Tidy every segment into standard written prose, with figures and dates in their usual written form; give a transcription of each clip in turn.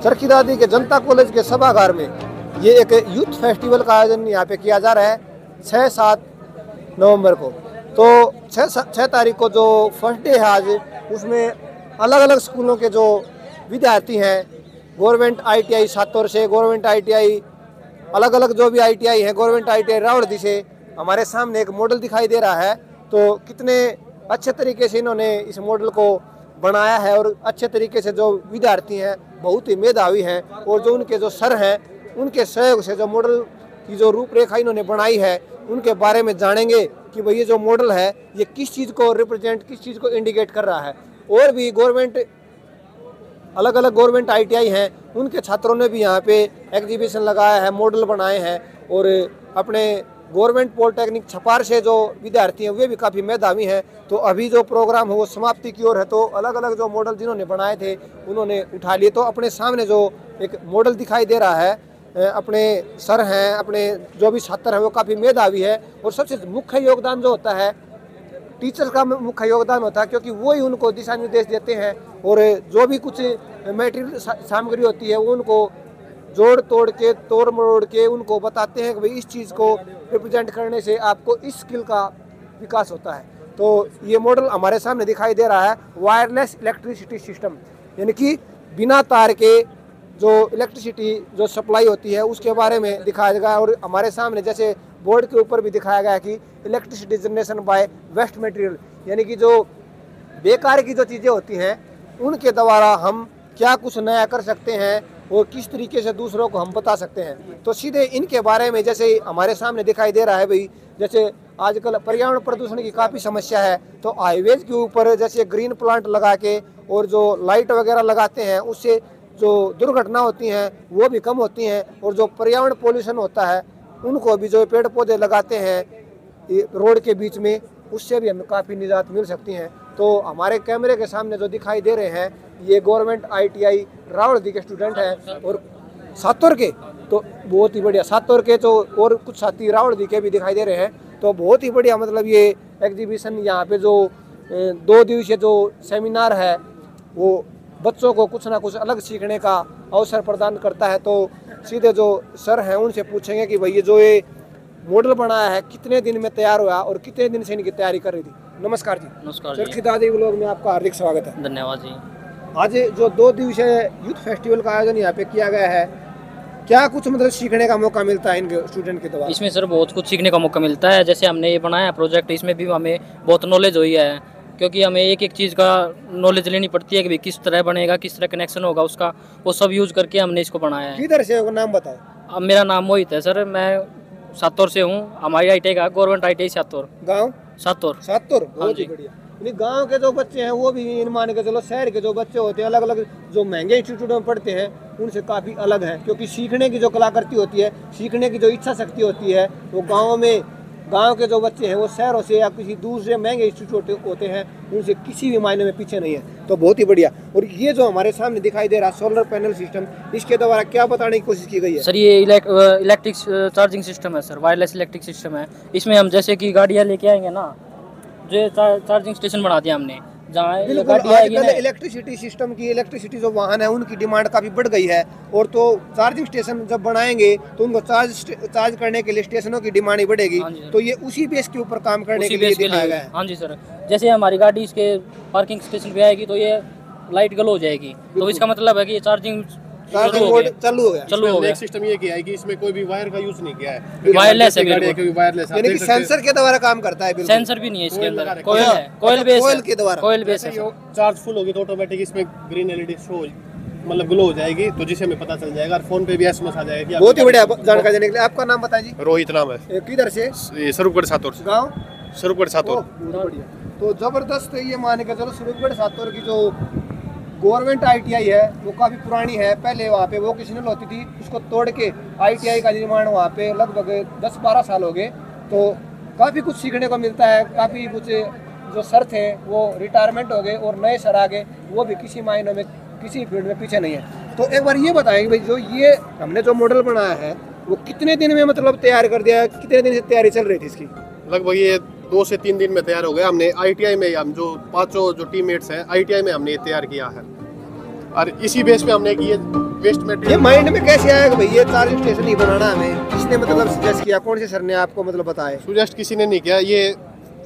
चरखी दादी के जनता कॉलेज के सभागार में ये एक यूथ फेस्टिवल का आयोजन यहाँ पे किया जा रहा है 6-7 नवंबर को। तो 6 तारीख को जो फर्स्ट डे है आज, उसमें अलग अलग स्कूलों के जो विद्यार्थी हैं, गवर्नमेंट ITI सातोर से, गवर्नमेंट ITI अलग अलग जो भी ITI है, गवर्नमेंट ITI रावड़दी से, हमारे सामने एक मॉडल दिखाई दे रहा है। तो कितने अच्छे तरीके से इन्होंने इस मॉडल को बनाया है और अच्छे तरीके से जो विद्यार्थी हैं बहुत ही मेधावी हैं और जो उनके जो सर हैं उनके सहयोग से जो मॉडल की जो रूपरेखा इन्होंने बनाई है उनके बारे में जानेंगे कि भाई ये जो मॉडल है ये किस चीज़ को रिप्रेजेंट, किस चीज़ को इंडिकेट कर रहा है। और भी अलग अलग गवर्नमेंट ITI हैं, उनके छात्रों ने भी यहाँ पे एग्जीबिशन लगाया है, मॉडल बनाए हैं। और अपने गवर्नमेंट पॉलिटेक्निक छपार से जो विद्यार्थी हैं वे भी काफ़ी मेधावी हैं। तो अभी जो प्रोग्राम है वो समाप्ति की ओर है। तो अलग अलग जो मॉडल जिन्होंने बनाए थे उन्होंने उठा लिए। तो अपने सामने जो एक मॉडल दिखाई दे रहा है, अपने सर हैं, अपने जो भी छात्र हैं वो काफ़ी मेधावी है। और सबसे मुख्य योगदान जो होता है टीचर का मुख्य योगदान होता है, क्योंकि वो ही उनको दिशा निर्देश देते हैं और जो भी कुछ मटेरियल सामग्री होती है वो उनको जोड़ तोड़ के, तोड़ मरोड़ के उनको बताते हैं कि भाई इस चीज़ को रिप्रेजेंट करने से आपको इस स्किल का विकास होता है। तो ये मॉडल हमारे सामने दिखाई दे रहा है वायरलेस इलेक्ट्रिसिटी सिस्टम, यानी कि बिना तार के जो इलेक्ट्रिसिटी जो सप्लाई होती है उसके बारे में दिखाया गया। और हमारे सामने जैसे बोर्ड के ऊपर भी दिखाया गया कि electricity generation by waste material, यानी कि जो बेकार की जो चीज़ें होती हैं उनके द्वारा हम क्या कुछ नया कर सकते हैं और किस तरीके से दूसरों को हम बता सकते हैं। तो सीधे इनके बारे में जैसे हमारे सामने दिखाई दे रहा है भाई, जैसे आजकल पर्यावरण प्रदूषण की काफ़ी समस्या है, तो हाईवेज के ऊपर जैसे ग्रीन प्लांट लगा के और जो लाइट वगैरह लगाते हैं उससे जो दुर्घटना होती हैं वो भी कम होती हैं। और जो पर्यावरण पोल्यूशन होता है उनको भी जो पेड़ पौधे लगाते हैं रोड के बीच में, उससे भी हमें काफ़ी निजात मिल सकती हैं। तो हमारे कैमरे के सामने जो दिखाई दे रहे हैं ये गवर्नमेंट ITI रावड़दी के स्टूडेंट हैं और सातोर के, तो बहुत ही बढ़िया सातोर के, तो और कुछ साथी रावड़दी के भी दिखाई दे रहे हैं। तो बहुत ही बढ़िया मतलब ये एग्जीबिशन यहाँ पे जो 2 दिवसीय जो सेमिनार है वो बच्चों को कुछ ना कुछ अलग सीखने का अवसर प्रदान करता है। तो सीधे जो सर हैं उनसे पूछेंगे कि भाई ये मॉडल बनाया है कितने दिन में तैयार हुआ और कितने दिन से इनकी तैयारी कर रही थी। नमस्कार जी। नमस्कार। चरखी दादी व्लॉग में आपका हार्दिक स्वागत है। धन्यवाद जी। आज जो 2 दिवसीय यूथ फेस्टिवल का आयोजन यहाँ पे किया गया है, क्या कुछ मतलब सीखने का मौका मिलता है इनके स्टूडेंट के द्वारा? इसमें सर बहुत कुछ सीखने का मौका मिलता है। जैसे हमने ये बनाया प्रोजेक्ट, इसमें भी हमें बहुत नॉलेज हुई है, क्योंकि हमें एक एक चीज़ का नॉलेज लेनी पड़ती है कि भाई किस तरह बनेगा, किस तरह कनेक्शन होगा उसका, वो सब यूज करके हमने इसको बनाया है। किधर से, नाम बताओ। अब मेरा नाम मोहित है सर, मैं सातोर से हूँ। हमारी ITI का गवर्नमेंट ITI सातोर। गाँव सातोर। सातोर, बहुत ही बढ़िया। गांव के जो बच्चे हैं वो भी इन मान के चलो, शहर के जो बच्चे होते हैं अलग अलग जो महंगे इंस्टीट्यूट में पढ़ते हैं उनसे काफ़ी अलग है, क्योंकि सीखने की जो कलाकृति होती है, सीखने की जो इच्छा शक्ति होती है वो गांव के जो बच्चे हैं वो शहरों से या किसी दूसरे महंगे इंस्टीट्यूट होते हैं उनसे किसी भी मायने में पीछे नहीं है। तो बहुत ही बढ़िया। और ये जो हमारे सामने दिखाई दे रहा सोलर पैनल सिस्टम, इसके द्वारा क्या बताने की कोशिश की गई है? सर ये इलेक्ट्रिक चार्जिंग सिस्टम है सर, वायरलेस इलेक्ट्रिक सिस्टम है। इसमें हम जैसे कि गाड़ियाँ लेके आएंगे ना, जो चार्जिंग स्टेशन बना दिया हमने, जहाँ इलेक्ट्रिसिटी सिस्टम की, इलेक्ट्रिसिटी जो वाहन है उनकी डिमांड काफ़ी बढ़ गई है। और तो चार्जिंग स्टेशन जब बनाएंगे तो उनको चार्ज करने के लिए स्टेशनों की डिमांड ही बढ़ेगी। तो ये उसी बेस के ऊपर काम करने के लिए दिखाया गया है। हाँ जी सर, जैसे हमारी गाड़ी इसके पार्किंग स्टेशन पे आएगी तो ये लाइट ग्लो हो जाएगी, तो इसका मतलब है कि ये चार्जिंग चालू हो गया। एक सिस्टम ये किया है कि इसमें कोई भी वायर का यूज नहीं किया है, वायरलेस है, वायरलेस यानी कि सेंसर के द्वारा काम करता है। सेंसर भी नहीं है इसके अंदर, कोयल है, कोयल बेस है। चार्ज फुल होगी तो ऑटोमेटिक इसमें ग्रीन LED शो मतलब ग्लो हो जाएगी, तो जिसे हमें पता चल जाएगा। और फोन पे भी SMS आ जाएगा। बहुत ही बढ़िया जानकारी देने के लिए। आपका नाम बताइए जी। रोहित नाम है। किधर से? स्वरूपगढ़ सातोर से। गाँव स्वरूपगढ़ सातोर। तो जबरदस्त ये मान के चलो, स्वरूपगढ़ सातोर की जो गवर्नमेंट ITI है वो काफ़ी पुरानी है। पहले वहाँ पे वोकेशनल होती थी, उसको तोड़ के ITI का निर्माण वहाँ पे लगभग 10-12 साल हो गए। तो काफ़ी कुछ सीखने को मिलता है। काफ़ी कुछ जो सर थे वो रिटायरमेंट हो गए और नए सर आ गए, वो भी किसी मायने में किसी फील्ड में पीछे नहीं है। तो एक बार ये बताएंगे भाई, जो ये हमने जो मॉडल बनाया है वो कितने दिन में मतलब तैयार कर दिया, कितने दिन से तैयारी चल रही थी इसकी? लगभग ये 2 से 3 दिन में तैयार हो गया। हमने ITI में, हम जो 5 जो टीममेट्स हैं ITI में हमने ये तैयार किया है। और इसी बेस पे हमने ये वेस्ट ये मटेरियल माइंड में कैसे आया कि भाई ये चार्जिंग स्टेशन ही बनाना हमें? किसने मतलब सजेस्ट किया? कौन से सर ने आपको मतलब बताया? सुजेस्ट किसी ने नहीं किया, ये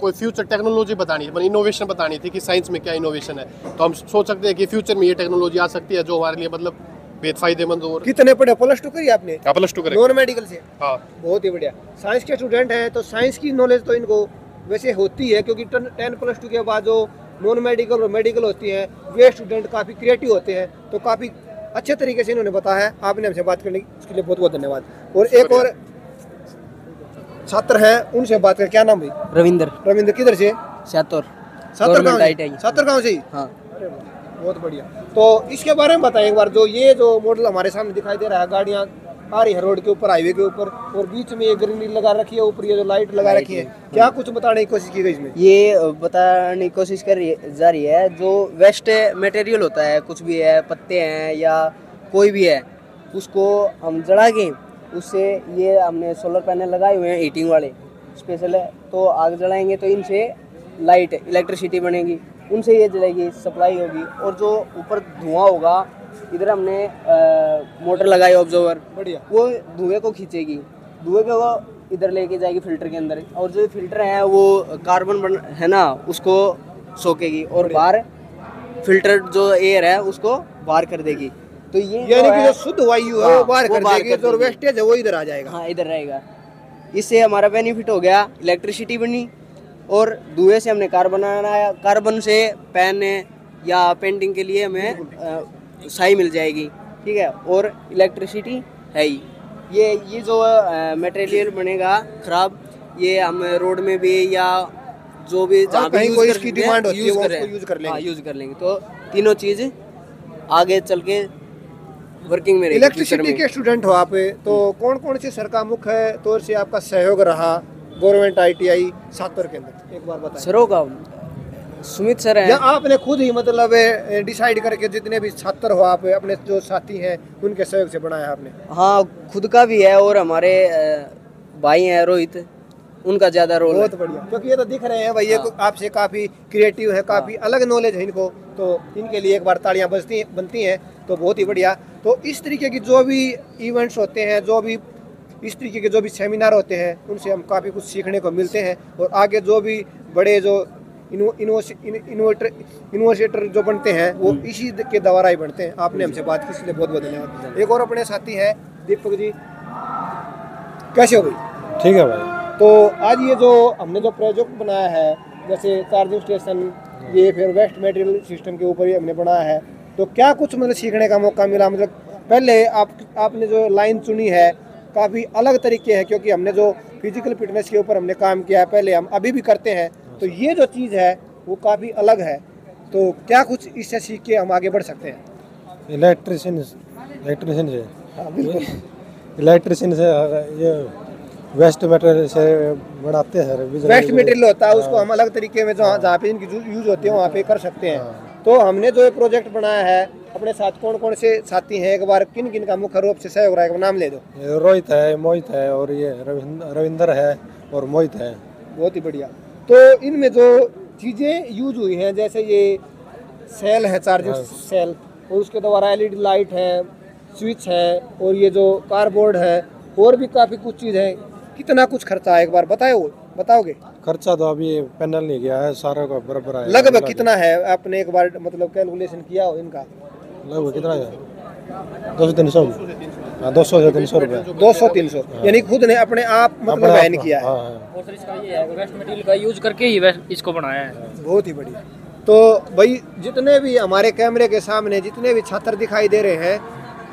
कोई फ्यूचर टेक्नोलॉजी बतानी थी, इनोवेशन बतानी थी कि साइंस में क्या इनोवेशन है। तो हम सोच सकते हैं कि फ्यूचर में ये टेक्नोलॉजी आ सकती है जो हमारे लिए मतलब बेहद फायदेमंद हो। कितने पढ़े? +2 करी आपने? +2 करें। नॉन मेडिकल से? हाँ बहुत ही बढ़िया। साइंस के स्टूडेंट हैं तो साइंस की नॉलेज तो इनको वैसे होती है, क्योंकि 10+2 के बाद जो नॉन मेडिकल और मेडिकल होती हैं वे स्टूडेंट काफ़ी क्रिएटिव होते हैं। तो काफ़ी अच्छे तरीके से इन्होंने बताया है। आपने हमसे बात करने उसके लिए बहुत बहुत धन्यवाद। और एक और छात्र हैं, उनसे बात कर। क्या नाम भाई? रविंद्र किधर से? सातोर सातर गाँव गवर्नमेंट से? सातर गाँव से ही? हाँ। अरे वाह, बहुत बढ़िया। तो इसके बारे में बताएं एक बार। जो ये जो मॉडल हमारे सामने दिखाई दे रहा है, गाड़ियाँ आ रही है रोड के ऊपर, हाईवे के ऊपर, और बीच में ये ग्रीनरी लगा रखी है, ऊपर ये जो लाइट लगा रखी है, क्या कुछ बताने की कोशिश की गई इसमें? ये बताने की कोशिश जा रही है जो वेस्ट मटेरियल होता है, कुछ भी है, पत्ते हैं या कोई भी है, उसको हम जला के उससे ये हमने सोलर पैनल लगाए हुए हैं हीटिंग वाले स्पेशल है, तो आग जलाएंगे तो इनसे लाइट इलेक्ट्रिसिटी बनेगी, उनसे ये जलेगी, सप्लाई होगी। और जो ऊपर धुआं होगा, इधर हमने मोटर लगाई ऑब्जर्वर, बढ़िया। वो धुएं को खींचेगी, धुएं को वो इधर लेके जाएगी फिल्टर के अंदर, और जो फिल्टर है वो कार्बन है ना उसको सोखेगी और बाहर फिल्टर जो एयर है उसको बाहर कर देगी। तो ये यानी कि जो शुद्ध वायु है वो बाहर कर देगी, जो देगी। वेस्टेज है वो इधर आ जाएगा। हाँ, इधर रहेगा। इससे हमारा बेनिफिट हो गया, इलेक्ट्रिसिटी बनी, और धुएं से हमने कार्बन बनाया, कार्बन से पेन या पेंटिंग के लिए हमें स्याही मिल जाएगी, ठीक है, और इलेक्ट्रिसिटी है ही। ये जो मटेरियल बनेगा खराब, ये हम रोड में भी या जो भी जहाँ भी कोई इसकी डिमांड होती है वो उसको यूज कर लेंगे। हाँ, यूज कर लेंगे। तो तीनों चीज आगे चल के वर्किंग में रहेगी। इलेक्ट्रिसिटी के स्टूडेंट हो आप, तो कौन कौन से सर का मुख्य तौर से आपका सहयोग रहा गवर्नमेंट ITI सातर के अंदर? एक बार बताएं। सरों का सुमित सर है, या आपने खुद ही मतलब डिसाइड करके जितने भी छात्र हो आप, अपने जो साथी हैं उनके सहयोग से बनाया आपने? हाँ, खुद का भी है और हमारे भाई हैं रोहित, उनका ज्यादा रोल है। बहुत बढ़िया, क्योंकि ये तो दिख रहे हैं भाई, ये आपसे काफी क्रिएटिव है, काफी अलग नॉलेज है इनको, तो इनके लिए एक बार तालियां बनती हैं। तो बहुत ही बढ़िया। तो इस तरीके की जो भी इवेंट्स होते हैं, जो भी इस तरीके के जो भी सेमिनार होते हैं, उनसे हम काफ़ी कुछ सीखने को मिलते हैं। और आगे जो भी बड़े जो इनोवेटर जो बनते हैं वो इसी के द्वारा ही बनते हैं। आपने हमसे बात की, इसलिए बहुत बहुत धन्यवाद। एक और अपने साथी हैं दीपक जी, कैसे हो भाई? ठीक है भाई। तो आज ये जो हमने जो प्रोजेक्ट बनाया है, जैसे चार्जिंग स्टेशन, ये फिर वेस्ट मटेरियल सिस्टम के ऊपर ही हमने बनाया है, तो क्या कुछ मतलब सीखने का मौका मिला? मतलब पहले आपने जो लाइन चुनी है काफ़ी अलग तरीके है, क्योंकि हमने जो फिजिकल फिटनेस के ऊपर हमने काम किया है पहले, हम अभी भी करते हैं, तो ये जो चीज़ है वो काफ़ी अलग है। तो क्या कुछ इससे सीख के हम आगे बढ़ सकते हैं? इलेक्ट्रिशियन से हाँ बिल्कुल। इलेक्ट्रिशियन से ये वेस्ट मटेरियल से बनाते हैं। वेस्ट मटेरियल होता है, उसको हम अलग तरीके में जहाँ पे इनकी यूज होती है वहाँ पे कर सकते हैं। तो हमने जो प्रोजेक्ट बनाया है, अपने साथ कौन कौन से साथी हैं, एक बार किन किन का मुख्य रूप से सहयोग रहा है, नाम ले दो। रोहित है, मोहित है, और ये रविंदर है और मोहित है। बहुत ही बढ़िया। तो इनमें जो चीज़ें यूज हुई हैं, जैसे ये सेल है, चार्जिंग सेल, और उसके द्वारा LED लाइट है, स्विच है, और ये जो कारबोर्ड है, और भी काफ़ी कुछ चीज़ है। कितना कुछ खर्चा है, एक बार बताओगे? खर्चा तो अभी पैनल नहीं गया है, सारा का बराबर है। लगभग कितना है, आपने एक बार मतलब कैलकुलेशन किया हो इनका? लगभग कितना है? 200-300। हाँ, 200 से 300 रुपये। 200-300, यानी खुद ने अपने आप मतलब वहन किया है। और सर इसका ये है वेस्ट मटेरियल का यूज करके ही इसको बनाया है। बहुत ही बढ़िया। तो भाई जितने भी हमारे कैमरे के सामने जितने भी छात्र दिखाई दे रहे हैं,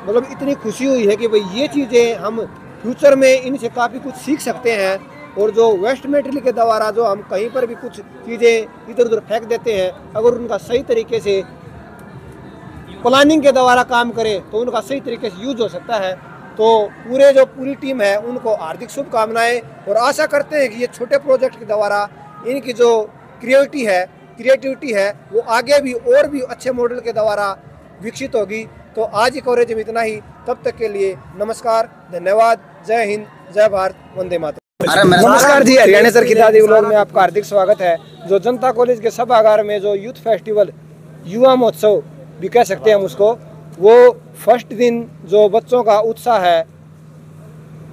मतलब इतनी खुशी हुई है कि भाई ये चीज़ें हम फ्यूचर में इनसे काफ़ी कुछ सीख सकते हैं। और जो वेस्ट मटेरियल के द्वारा जो हम कहीं पर भी कुछ चीज़ें इधर उधर फेंक देते हैं, अगर उनका सही तरीके से प्लानिंग के द्वारा काम करें तो उनका सही तरीके से यूज हो सकता है। तो पूरी टीम है उनको हार्दिक शुभकामनाएं, और आशा करते हैं कि ये छोटे प्रोजेक्ट के द्वारा इनकी जो क्रिएटिविटी है वो आगे भी और भी अच्छे मॉडल के द्वारा विकसित होगी। तो आज की कवरेज में इतना ही। तब तक के लिए नमस्कार, धन्यवाद, जय हिंद, जय भारत, वंदे मातरम। नमस्कार जी, हरियाणा सर खितादी व्लॉग में आपका हार्दिक स्वागत है। जो जनता कॉलेज के सभागार में जो यूथ फेस्टिवल, युवा महोत्सव भी कह सकते हैं हम उसको, वो फर्स्ट दिन जो बच्चों का उत्साह है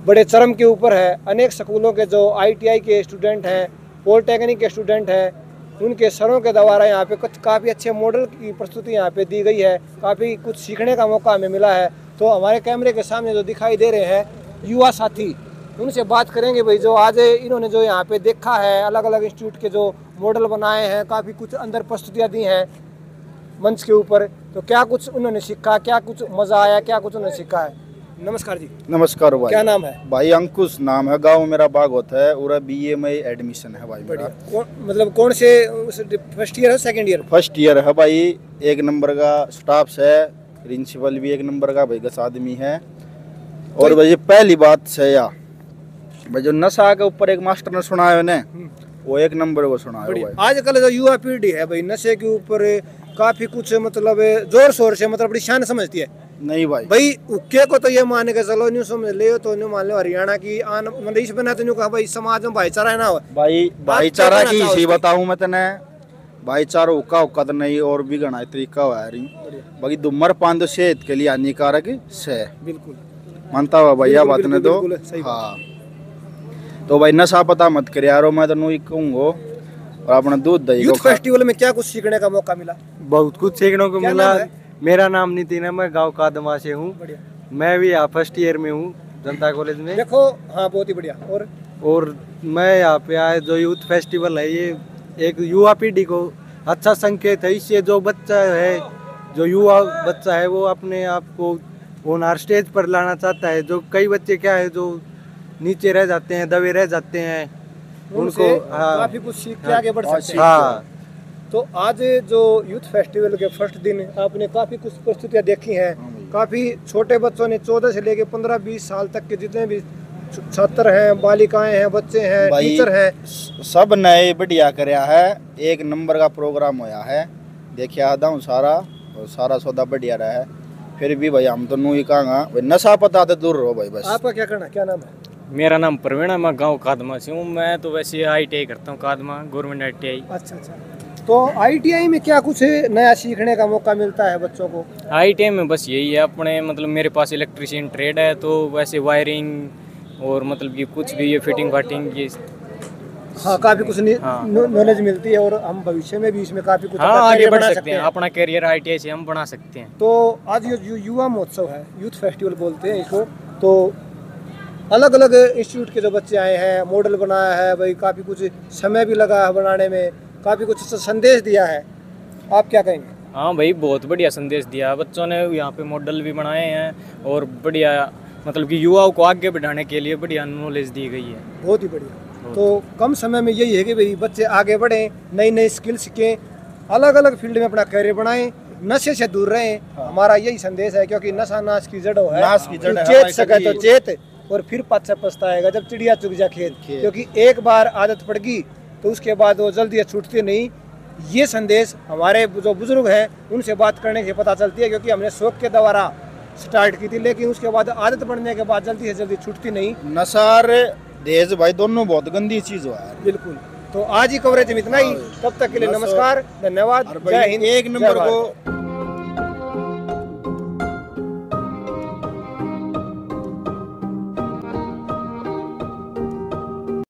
बड़े चरम के ऊपर है। अनेक स्कूलों के जो ITI के स्टूडेंट हैं, पॉलिटेक्निक के स्टूडेंट हैं, उनके सरों के द्वारा यहाँ पे कुछ काफ़ी अच्छे मॉडल की प्रस्तुति यहाँ पे दी गई है। काफ़ी कुछ सीखने का मौका हमें मिला है। तो हमारे कैमरे के सामने जो दिखाई दे रहे हैं युवा साथी, उनसे बात करेंगे भाई जो आज इन्होंने जो यहाँ पे देखा है, अलग अलग इंस्टीट्यूट के जो मॉडल बनाए हैं, काफ़ी कुछ अंदर प्रस्तुतियाँ दी हैं मंच के ऊपर, तो क्या कुछ उन्होंने सीखा, क्या कुछ मज़ा आया, क्या कुछ उन्होंने सीखा है। नमस्कार जी। नमस्कार भाई। क्या नाम है? भाई अंकुश नाम है, गांव मेरा बागवत है और BA में एडमिशन है भाई मेरा। मतलब कौन से फर्स्ट ईयर है, सेकंड ईयर? फर्स्ट ईयर है भाई। एक नंबर का स्टाफ है, प्रिंसिपल भी एक नंबर का भाई गस आदमी है। और भाई पहली बात है या भाई जो नशा के ऊपर एक मास्टर ने सुनाया ने, वो एक नंबर को सुनाया भाई। आजकल जो युवा पीढ़ी है भाई नशे के ऊपर काफी कुछ मतलब जोर शोर से मतलब बड़ी शान समझती है। नहीं भाई भाई उके को तो ये मान के चलो, न्यू समझ ले तो न्यू मान लो हरियाणा की आन मतलब इस बना तो न्यू कहा भाई समाज में भाईचारा है ना हो भाई। भाईचारा की इसी बताऊं मैं तने, भाईचारा हुक्का हुक्का तो नहीं और भी घना तरीका हुआ रही। बाकी धूम्रपान तो सेहत के लिए हानिकारक है, बिल्कुल मानता हुआ भैया बात ने तो। हाँ तो भाई नशा पता मत कर यारो, मैं तो नहीं कहूँगा। और अपना दूध दही यूथ फेस्टिवल में क्या कुछ सीखने का मौका मिला? बहुत कुछ सीखने को क्या मिला। नाम है? मेरा नाम नितिन है, मैं गांव कादमा से हूँ। मैं भी यहाँ फर्स्ट ईयर में हूँ जनता कॉलेज में। देखो हाँ बहुत ही बढ़िया। और मैं यहाँ पे आया, जो यूथ फेस्टिवल है ये एक युवा पीढ़ी को अच्छा संकेत है। इससे जो बच्चा है, जो युवा बच्चा है, वो अपने आप को ऑनर स्टेज पर लाना चाहता है। जो कई बच्चे क्या है जो नीचे रह जाते हैं, दबे रह जाते हैं, उनको काफी कुछ सीख के आगे बढ़ सकते हैं। हाँ तो आज जो यूथ फेस्टिवल के फर्स्ट दिन आपने काफी कुछ प्रस्तुतियां देखी हैं। काफी छोटे बच्चों ने 14 से लेके 15-20 साल तक के जितने भी छात्र हैं, बालिकाएं हैं, बच्चे हैं, टीचर हैं, सब नए बढ़िया करया है। एक नंबर का प्रोग्राम होया है, देखिए आदा हूँ सारा, और सारा सौदा बढ़िया रहा है। फिर भी भाई हम तो नू ही कहांगा भाई नशा पता तो दूर रहो भाई बस। आपका क्या करना, क्या नाम है? मेरा नाम प्रवीण है, मैं गांव कादमा से हूँ। मैं तो वैसे ITI करता हूँ, कादमा गवर्नमेंट ITI। अच्छा अच्छा। तो ITI में क्या कुछ नया सीखने का मौका मिलता है बच्चों को? ITI में बस यही है अपने, मतलब मेरे पास इलेक्ट्रिशियन ट्रेड है, तो वैसे वायरिंग और मतलब कि कुछ भी ये फिटिंग फाटिंग ये हाँ काफी कुछ नॉलेज मिलती है। और हम भविष्य में भी इसमें काफी कुछ हाँ आगे बढ़ सकते हैं, अपना करियर ITI से हम बना सकते हैं। तो आज ये युवा महोत्सव है, यूथ फेस्टिवल बोलते हैं इसको, तो अलग अलग इंस्टीट्यूट के जो बच्चे आए हैं, मॉडल बनाया है भाई, काफ़ी कुछ समय भी लगा है बनाने में, काफ़ी कुछ संदेश दिया है। आप क्या कहेंगे? हाँ भाई बहुत बढ़िया संदेश दिया बच्चों ने। यहाँ पे मॉडल भी बनाए हैं और बढ़िया मतलब कि युवाओं को आगे बढ़ाने के लिए बढ़िया नॉलेज दी गई है। बहुत ही बढ़िया। तो कम समय में यही है कि भाई बच्चे आगे बढ़ें, नई नई स्किल सीखें, अलग अलग फील्ड में अपना करियर बनाएं, नशे से दूर रहें। हमारा यही संदेश है, क्योंकि नशा नाश की जड़ है। नाश की जड़ है। चेत सके तो चेत, और फिर पाछे पछताएगा जब चिड़िया चुग जा खेत। क्योंकि एक बार आदत पड़ गई तो उसके बाद वो जल्दी छूटती नहीं। ये संदेश हमारे जो बुजुर्ग हैं उनसे बात करने से पता चलती है, क्योंकि हमने शौक के द्वारा स्टार्ट की थी, लेकिन उसके बाद आदत बढ़ने के बाद जल्दी से जल्दी छूटती नहीं। नशा दहेज भाई दोनों बहुत गंदी चीज हुआ है। बिल्कुल। तो आज ही कवरेज में इतना ही, तब तक के लिए नमस्कार, धन्यवाद, जय हिंद। एक नंबर को